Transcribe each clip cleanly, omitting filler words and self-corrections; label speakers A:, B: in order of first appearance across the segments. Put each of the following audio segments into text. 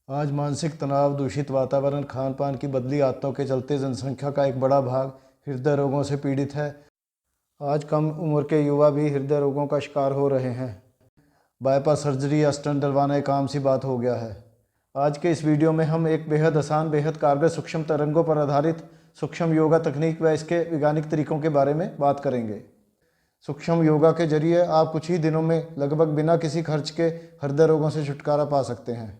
A: आज मानसिक तनाव, दूषित वातावरण, खान पान की बदली आदतों के चलते जनसंख्या का एक बड़ा भाग हृदय रोगों से पीड़ित है। आज कम उम्र के युवा भी हृदय रोगों का शिकार हो रहे हैं। बाईपास सर्जरी या स्टेंट डलवाना एक आम सी बात हो गया है। आज के इस वीडियो में हम एक बेहद आसान, बेहद कारगर सूक्ष्म तरंगों पर आधारित सूक्ष्म योगा तकनीक व इसके वैज्ञानिक तरीकों के बारे में बात करेंगे। सूक्ष्म योगा के जरिए आप कुछ ही दिनों में लगभग बिना किसी खर्च के हृदय रोगों से छुटकारा पा सकते हैं।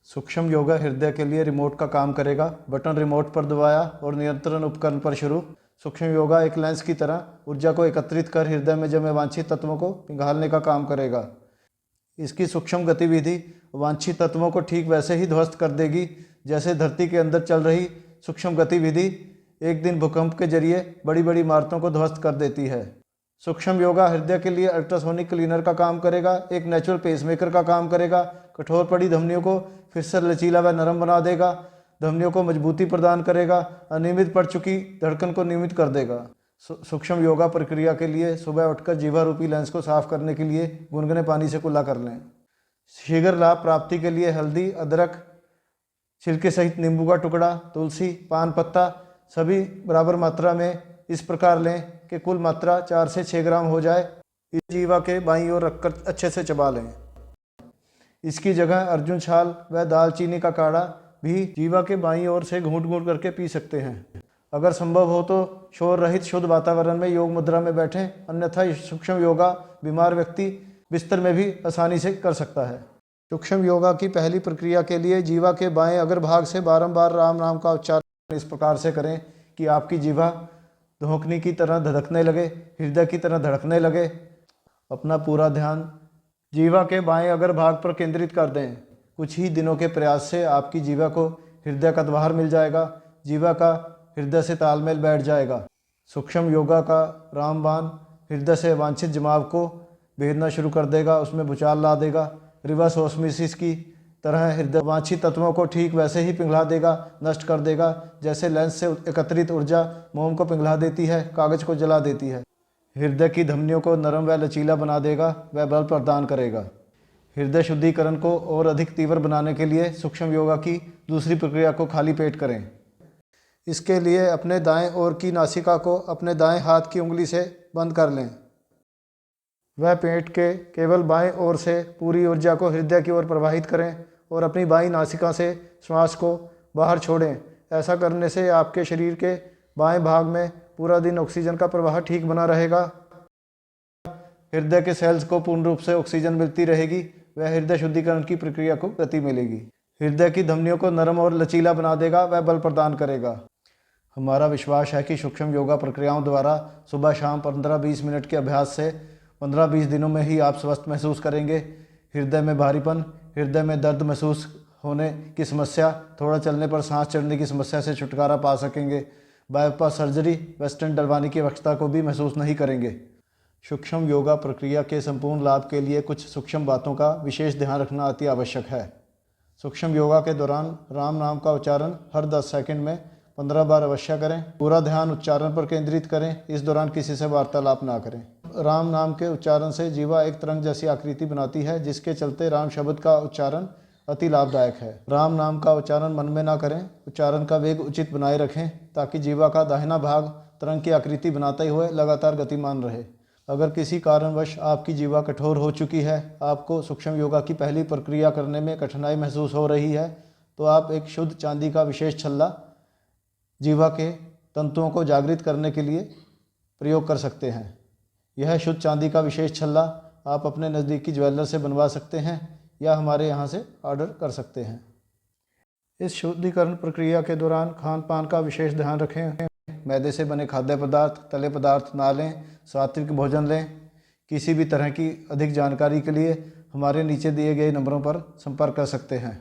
A: सूक्ष्म योगा हृदय के लिए रिमोट का काम करेगा। बटन रिमोट पर दबाया और नियंत्रण उपकरण पर शुरू। सूक्ष्म योगा एक लेंस की तरह ऊर्जा को एकत्रित कर हृदय में जमे वांछित तत्वों को पिघालने का काम करेगा। इसकी सूक्ष्म गतिविधि वांछित तत्वों को ठीक वैसे ही ध्वस्त कर देगी जैसे धरती के अंदर चल रही सूक्ष्म गतिविधि एक दिन भूकंप के जरिए बड़ी बड़ी इमारतों को ध्वस्त कर देती है। सूक्ष्म योगा हृदय के लिए अल्ट्रासोनिक क्लीनर का काम करेगा, एक नेचुरल पेसमेकर का काम करेगा। कठोर पड़ी धमनियों को फिर से लचीला व नरम बना देगा, धमनियों को मजबूती प्रदान करेगा, अनियमित पड़ चुकी धड़कन को नियमित कर देगा। सूक्ष्म योगा प्रक्रिया के लिए सुबह उठकर जीवा रूपी लेंस को साफ करने के लिए गुनगुने पानी से कुल्ला कर लें। शीघ्र लाभ प्राप्ति के लिए हल्दी, अदरक, छिलके सहित नींबू का टुकड़ा, तुलसी, पान पत्ता सभी बराबर मात्रा में इस प्रकार लें कि कुल मात्रा 4 से 6 ग्राम हो जाए। इस जीवा के बाईं ओर रखकर अच्छे से चबा लें। इसकी जगह अर्जुन छाल व दालचीनी का काढ़ा भी जीवा के बाईं ओर से घूंट घूंट करके पी सकते हैं। अगर संभव हो तो शोर रहित शुद्ध वातावरण में योग मुद्रा में बैठें, अन्यथा सूक्ष्म योगा बीमार व्यक्ति बिस्तर में भी आसानी से कर सकता है। सूक्ष्म योगा की पहली प्रक्रिया के लिए जीवा के बाएं अग्रभाग से बारंबार राम नाम का उच्चारण इस प्रकार से करें कि आपकी जीवा धोखनी की तरह धड़कने लगे, हृदय की तरह धड़कने लगे। अपना पूरा ध्यान जीवा के बाएं अग्रभाग पर केंद्रित कर दें। कुछ ही दिनों के प्रयास से आपकी जीवा को हृदय का द्वार मिल जाएगा, जीवा का हृदय से तालमेल बैठ जाएगा। सूक्ष्म योगा का रामबाण हृदय से वांछित जमाव को भेदना शुरू कर देगा, उसमें भूचाल ला देगा। रिवर्स ऑस्मोसिस की तरह हृदय वांछित तत्वों को ठीक वैसे ही पिघला देगा, नष्ट कर देगा जैसे लेंस से एकत्रित ऊर्जा मोम को पिघला देती है, कागज को जला देती है। हृदय की धमनियों को नरम व लचीला बना देगा व बल प्रदान करेगा। हृदय शुद्धिकरण को और अधिक तीव्र बनाने के लिए सूक्ष्म योगा की दूसरी प्रक्रिया को खाली पेट करें। इसके लिए अपने दाएं ओर की नासिका को अपने दाएं हाथ की उंगली से बंद कर लें। वह पेट के केवल बाएं ओर से पूरी ऊर्जा को हृदय की ओर प्रवाहित करें और अपनी बाईं नासिका से श्वास को बाहर छोड़ें। ऐसा करने से आपके शरीर के बाएं भाग में पूरा दिन ऑक्सीजन का प्रवाह ठीक बना रहेगा। हृदय के सेल्स को पूर्ण रूप से ऑक्सीजन मिलती रहेगी, वह हृदय शुद्धिकरण की प्रक्रिया को गति मिलेगी। हृदय की धमनियों को नरम और लचीला बना देगा, वह बल प्रदान करेगा। हमारा विश्वास है कि सूक्ष्म योगा प्रक्रियाओं द्वारा सुबह शाम 15-20 मिनट के अभ्यास से 15-20 दिनों में ही आप स्वस्थ महसूस करेंगे। हृदय में भारीपन, हृदय में दर्द महसूस होने की समस्या, थोड़ा चलने पर सांस चढ़ने की समस्या से छुटकारा पा सकेंगे। बाईपास सर्जरी व स्टेंट डलवाने की आवश्यकता को भी महसूस नहीं करेंगे। सूक्ष्म योगा प्रक्रिया के संपूर्ण लाभ के लिए कुछ सूक्ष्म बातों का विशेष ध्यान रखना अति आवश्यक है। सूक्ष्म योगा के दौरान राम नाम का उच्चारण हर 10 सेकंड में 15 बार अवश्य करें। पूरा ध्यान उच्चारण पर केंद्रित करें, इस दौरान किसी से वार्तालाप ना करें। राम नाम के उच्चारण से जीवा एक तरंग जैसी आकृति बनाती है, जिसके चलते राम शब्द का उच्चारण अति लाभदायक है। राम नाम का उच्चारण मन में ना करें, उच्चारण का वेग उचित बनाए रखें ताकि जीवा का दाहिना भाग तरंग की आकृति बनाते हुए लगातार गतिमान रहे। अगर किसी कारणवश आपकी जीवा कठोर हो चुकी है, आपको सूक्ष्म योगा की पहली प्रक्रिया करने में कठिनाई महसूस हो रही है, तो आप एक शुद्ध चांदी का विशेष छल्ला जीवा के तंतुओं को जागृत करने के लिए प्रयोग कर सकते हैं। यह शुद्ध चांदी का विशेष छल्ला आप अपने नज़दीकी ज्वेलर से बनवा सकते हैं या हमारे यहाँ से ऑर्डर कर सकते हैं। इस शुद्धिकरण प्रक्रिया के दौरान खान पान का विशेष ध्यान रखें। मैदे से बने खाद्य पदार्थ, तले पदार्थ ना लें, सात्विक भोजन लें। किसी भी तरह की अधिक जानकारी के लिए हमारे नीचे दिए गए नंबरों पर संपर्क कर सकते हैं।